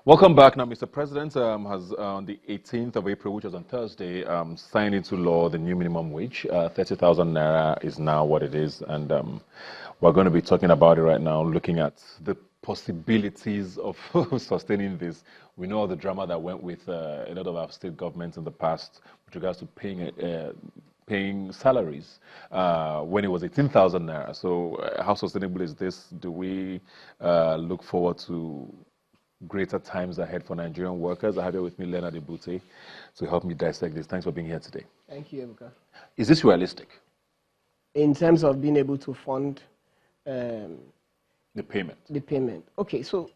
Welcome back. Now, Mr. President has on the 18th of April, which was on Thursday, signed into law the new minimum wage. 30,000 naira is now what it is, and we're going to be talking about it right now, looking at the possibilities of sustaining this. We know all the drama that went with a lot of our state governments in the past with regards to paying salaries when it was 18,000 naira. So how sustainable is this? Do we look forward to greater times ahead for Nigerian workers? I have here with me Leonard Ebute to help me dissect this. Thanks for being here today. Thank you, Ebuka. Is this realistic? In terms of being able to fund the payment? The payment. Okay, so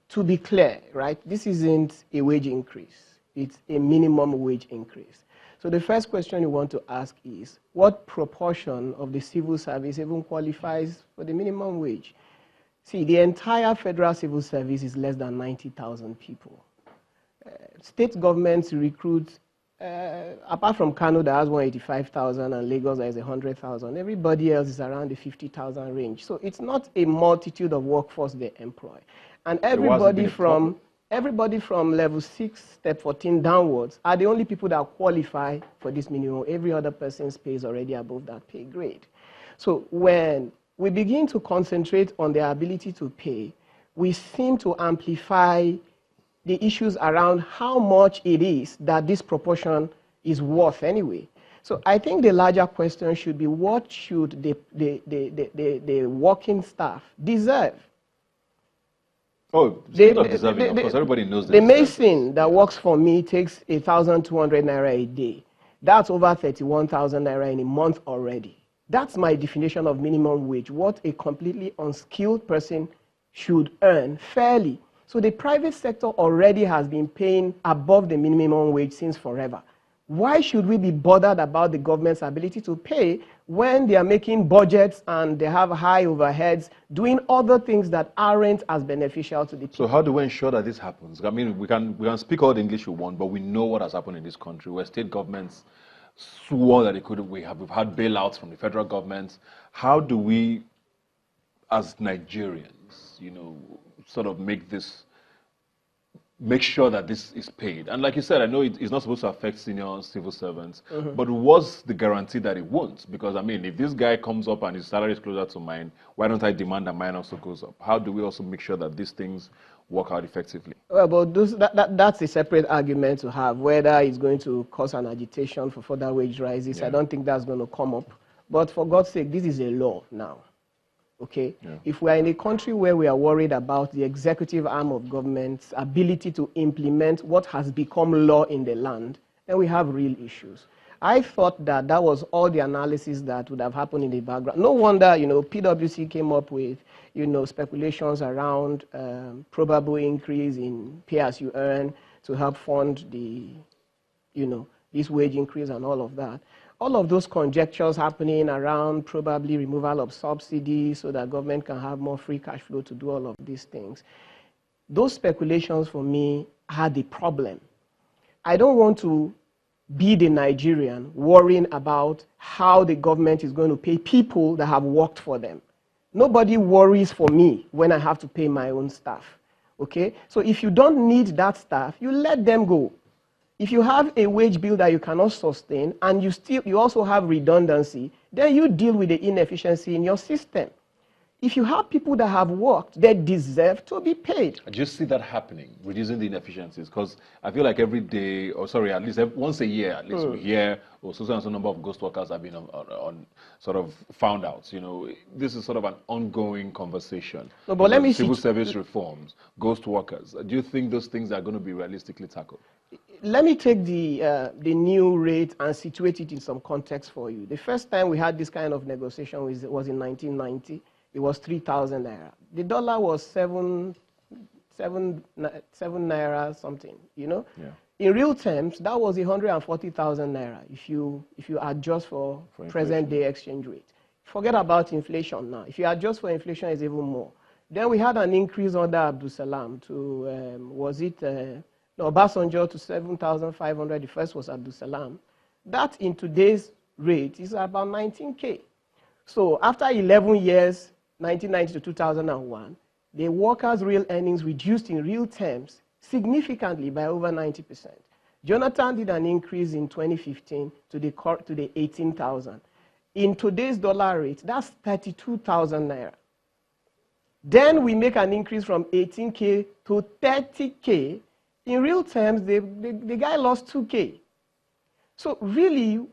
to be clear, right, this isn't a wage increase. It's a minimum wage increase. So the first question you want to ask is, what proportion of the civil service even qualifies for the minimum wage? See, the entire federal civil service is less than 90,000 people. State governments recruit, apart from Kano that has 185,000 and Lagos that is 100,000, everybody else is around the 50,000 range. So it's not a multitude of workforce they employ. And everybody from level 6, step 14 downwards are the only people that qualify for this minimum. Every other person's pay is already above that pay grade. So when we begin to concentrate on their ability to pay, we seem to amplify the issues around how much it is that this proportion is worth anyway. So I think the larger question should be, what should the working staff deserve? Oh, speaking of deserving, of course, everybody knows that. The mason that works for me takes 1,200 naira a day. That's over 31,000 naira in a month already. That's my definition of minimum wage, what a completely unskilled person should earn fairly. So the private sector already has been paying above the minimum wage since forever. Why should we be bothered about the government's ability to pay when they are making budgets and they have high overheads, doing other things that aren't as beneficial to the people? So how do we ensure that this happens? I mean, we can speak all the English we want, but we know what has happened in this country, where state governments swore that we've had bailouts from the federal government. How do we, as Nigerians, sort of make sure that this is paid? And like you said, I know it's not supposed to affect senior civil servants, but what's the guarantee that it won't? Because, I mean, if this guy comes up and his salary is closer to mine, why don't I demand that mine also goes up? How do we also make sure that these things work out effectively? Well, but that's a separate argument to have, whether it's going to cause an agitation for further wage rises. Yeah. I don't think that's going to come up. But for God's sake, this is a law now. Okay? Yeah. If we are in a country where we are worried about the executive arm of government's ability to implement what has become law in the land, then we have real issues. I thought that was all the analysis that would have happened in the background. No wonder, PwC came up with, speculations around probable increase in pay as you earn to help fund the, this wage increase and all of that. All of those conjectures happening around probably removal of subsidies so that government can have more free cash flow to do all of these things. Those speculations for me had a problem. I don't want to be the Nigerian worrying about how the government is going to pay people that have worked for them. Nobody worries for me when I have to pay my own staff. Okay? So if you don't need that staff, you let them go. If you have a wage bill that you cannot sustain and you also have redundancy, then you deal with the inefficiency in your system. If you have people that have worked, they deserve to be paid. I just see that happening, reducing the inefficiencies, because I feel like every day, or sorry, at least once a year, at least we hear, so and so number of ghost workers have been on sort of found out. This is sort of an ongoing conversation. No, but let me civil service reforms, ghost workers. Do you think those things are going to be realistically tackled? Let me take the new rate and situate it in some context for you. The first time we had this kind of negotiation was in 1990. It was 3,000 naira. The dollar was seven naira something, Yeah. In real terms, that was 140,000 naira if you adjust for present day exchange rate. Forget about inflation now. If you adjust for inflation, it's even more. Then we had an increase under Abdul Salam to, Obasanjo to 7,500. The first was Abdul Salam. That in today's rate is about 19K. So after 11 years, 1990 to 2001, the workers' real earnings reduced in real terms significantly by over 90%. Jonathan did an increase in 2015 to the 18,000. In today's dollar rate, that's 32,000 naira. Then we make an increase from 18K to 30K. In real terms, the guy lost 2K. So really,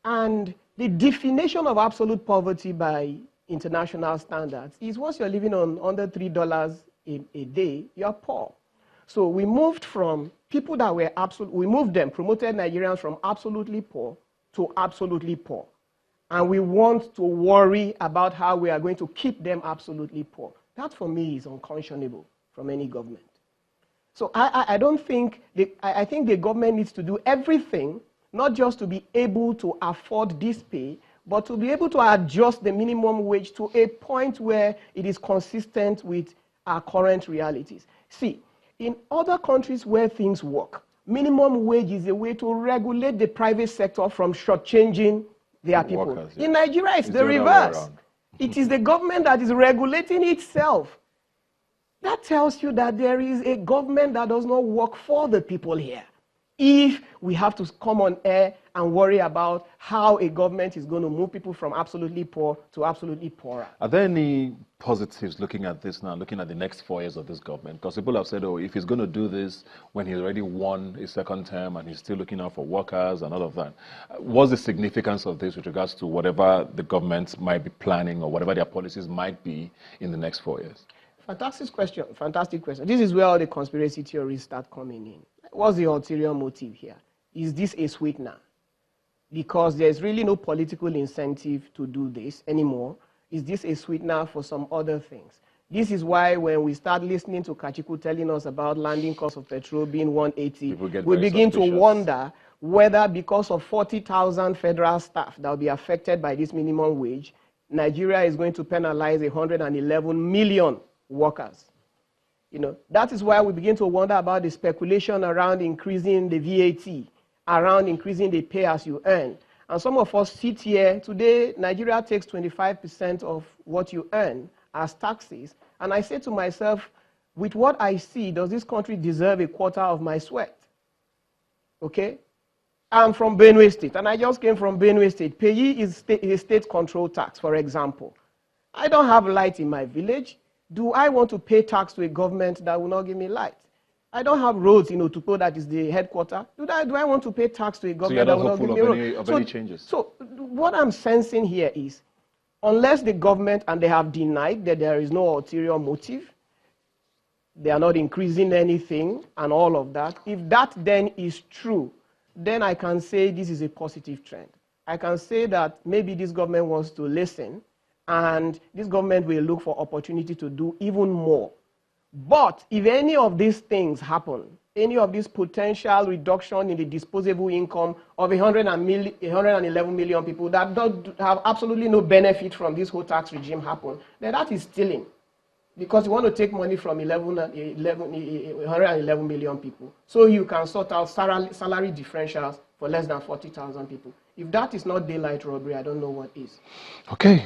and the definition of absolute poverty by international standards is once you're living on under $3 a day, you're poor. So we moved from people that were promoted Nigerians from absolutely poor to absolutely poor. And we want to worry about how we are going to keep them absolutely poor. That for me is unconscionable from any government. So I don't think, I think the government needs to do everything, not just to be able to afford this pay, but to be able to adjust the minimum wage to a point where it is consistent with our current realities. See, in other countries where things work, minimum wage is a way to regulate the private sector from shortchanging their people. Workers, yeah. In Nigeria, it's the reverse. It is the government that is regulating itself. That tells you that there is a government that does not work for the people here. If we have to come on air and worry about how a government is going to move people from absolutely poor to absolutely poorer. Are there any positives looking at this now, looking at the next 4 years of this government? Because people have said, oh, if he's going to do this when he's already won his second term and he's still looking out for workers and all of that, what's the significance of this with regards to whatever the government might be planning or whatever their policies might be in the next 4 years? Fantastic question, fantastic question. This is where all the conspiracy theories start coming in. What's the ulterior motive here? Is this a sweetener? Because there's really no political incentive to do this anymore. Is this a sweetener for some other things? This is why when we start listening to Kachiku telling us about landing cost of petrol being 180, we begin to wonder whether because of 40,000 federal staff that will be affected by this minimum wage, Nigeria is going to penalize 111 million workers. You know, that is why we begin to wonder about the speculation around increasing the VAT, around increasing the pay as you earn. And some of us sit here today, Nigeria takes 25% of what you earn as taxes. And I say to myself, with what I see, does this country deserve a quarter of my sweat? Okay? I'm from Benue State, and I just came from Benue State. Payi is a state control tax, for example. I don't have light in my village. Do I want to pay tax to a government that will not give me light? I don't have roads, you know, to go that is the headquarters. Do I want to pay tax to a government that will not give me roads? Any changes? So what I'm sensing here is, unless the government, and they have denied that there is no ulterior motive, they are not increasing anything and all of that. If that then is true, then I can say this is a positive trend. I can say that maybe this government wants to listen, and this government will look for opportunity to do even more. But if any of these things happen, any of this potential reduction in the disposable income of 111 million people that don't have absolutely no benefit from this whole tax regime happen, then that is stealing. Because you want to take money from 111 million people, so you can sort out salary differentials for less than 40,000 people. If that is not daylight robbery, I don't know what is. Okay.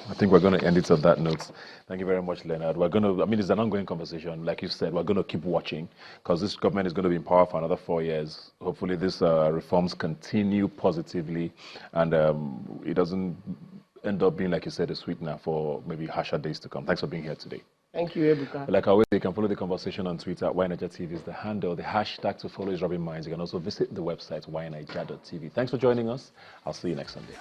I think we're going to end it on that note. Thank you very much, Leonard. We're going to, I mean, it's an ongoing conversation. Like you said, we're going to keep watching because this government is going to be in power for another 4 years. Hopefully these reforms continue positively and it doesn't end up being, like you said, a sweetener for maybe harsher days to come. Thanks for being here today. Thank you, Ebute. Like always, you can follow the conversation on Twitter at YNigerTV is the handle. The hashtag to follow is Rubbin Minds. You can also visit the website yniger.tv. Thanks for joining us. I'll see you next Sunday.